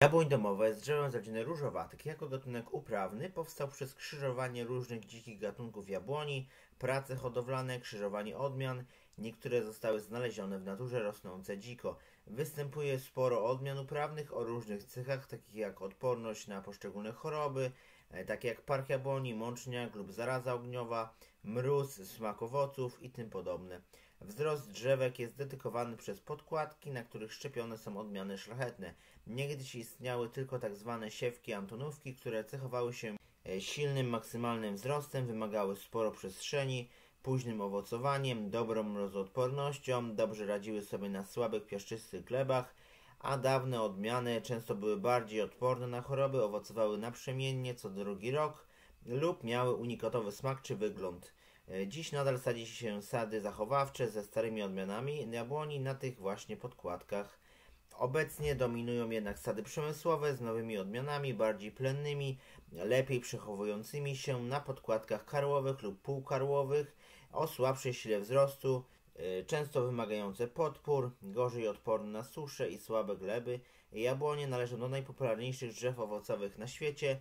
Jabłoń domowa jest drzewem z rodziny różowatych. Jako gatunek uprawny powstał przez skrzyżowanie różnych dzikich gatunków jabłoni, prace hodowlane, krzyżowanie odmian. Niektóre zostały znalezione w naturze rosnące dziko. Występuje sporo odmian uprawnych o różnych cechach, takich jak odporność na poszczególne choroby, takie jak parch jabłoni, mączniak lub zaraza ogniowa, mróz, smak owoców i tym podobne. Wzrost drzewek jest dedykowany przez podkładki, na których szczepione są odmiany szlachetne. Niegdyś istniały tylko tak zwane siewki antonówki, które cechowały się silnym maksymalnym wzrostem, wymagały sporo przestrzeni, późnym owocowaniem, dobrą mrozoodpornością, dobrze radziły sobie na słabych, piaszczystych glebach, a dawne odmiany często były bardziej odporne na choroby, owocowały naprzemiennie co drugi rok lub miały unikatowy smak czy wygląd. Dziś nadal sadzi się sady zachowawcze ze starymi odmianami jabłoni na tych właśnie podkładkach. Obecnie dominują jednak sady przemysłowe z nowymi odmianami, bardziej plennymi, lepiej przechowującymi się na podkładkach karłowych lub półkarłowych, o słabszej sile wzrostu, często wymagające podpór, gorzej odporne na suszę i słabe gleby. Jabłonie należą do najpopularniejszych drzew owocowych na świecie,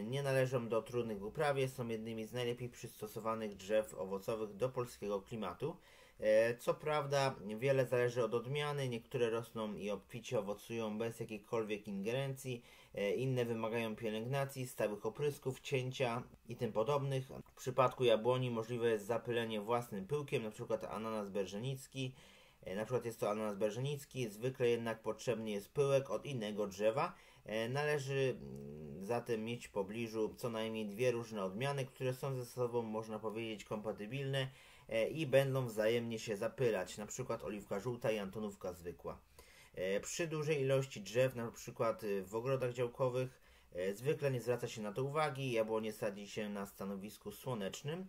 nie należą do trudnych w uprawie, są jednymi z najlepiej przystosowanych drzew owocowych do polskiego klimatu. Co prawda wiele zależy od odmiany, niektóre rosną i obficie owocują bez jakiejkolwiek ingerencji, inne wymagają pielęgnacji, stałych oprysków, cięcia i tym podobnych. W przypadku jabłoni możliwe jest zapylenie własnym pyłkiem, np. ananas berżenicki. Jest to ananas berżenicki, zwykle jednak potrzebny jest pyłek od innego drzewa. Należy zatem mieć w pobliżu co najmniej dwie różne odmiany, które są ze sobą, można powiedzieć, kompatybilne i będą wzajemnie się zapylać, np. oliwka żółta i antonówka zwykła. Przy dużej ilości drzew, np. w ogrodach działkowych, zwykle nie zwraca się na to uwagi, jabłonie sadzi się na stanowisku słonecznym.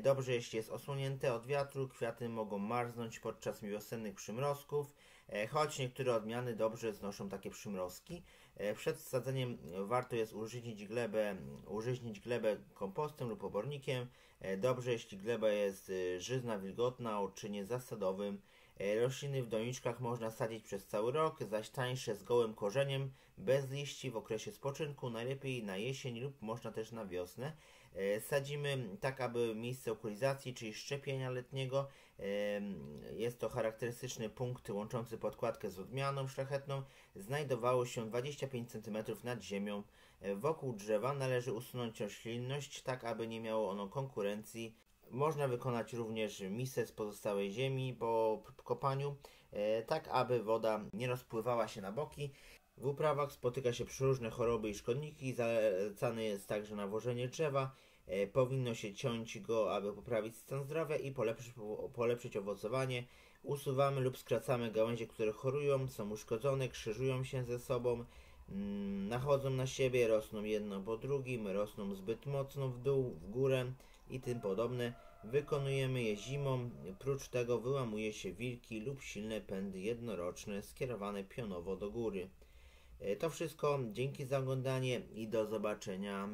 Dobrze, jeśli jest osłonięte od wiatru, kwiaty mogą marznąć podczas wiosennych przymrozków, choć niektóre odmiany dobrze znoszą takie przymrozki. Przed sadzeniem warto jest użyźnić glebę kompostem lub obornikiem. Dobrze, jeśli gleba jest żyzna, wilgotna o odczynie zasadowym. Rośliny w doniczkach można sadzić przez cały rok, zaś tańsze z gołym korzeniem, bez liści w okresie spoczynku, najlepiej na jesień lub można też na wiosnę. Sadzimy tak, aby miejsce okulizacji, czyli szczepienia letniego, jest to charakterystyczny punkt łączący podkładkę z odmianą szlachetną, znajdowało się 25 cm nad ziemią. Wokół drzewa należy usunąć roślinność, tak aby nie miało ono konkurencji. Można wykonać również misę z pozostałej ziemi po kopaniu, tak aby woda nie rozpływała się na boki. W uprawach spotyka się przeróżne choroby i szkodniki, zalecane jest także nawożenie drzewa. Powinno się ciąć go, aby poprawić stan zdrowia i polepszyć owocowanie. Usuwamy lub skracamy gałęzie, które chorują, są uszkodzone, krzyżują się ze sobą, nachodzą na siebie, rosną jedno po drugim, rosną zbyt mocno w dół, w górę i tym podobne. Wykonujemy je zimą, prócz tego wyłamuje się wilki lub silne pędy jednoroczne skierowane pionowo do góry. To wszystko, dzięki za oglądanie i do zobaczenia.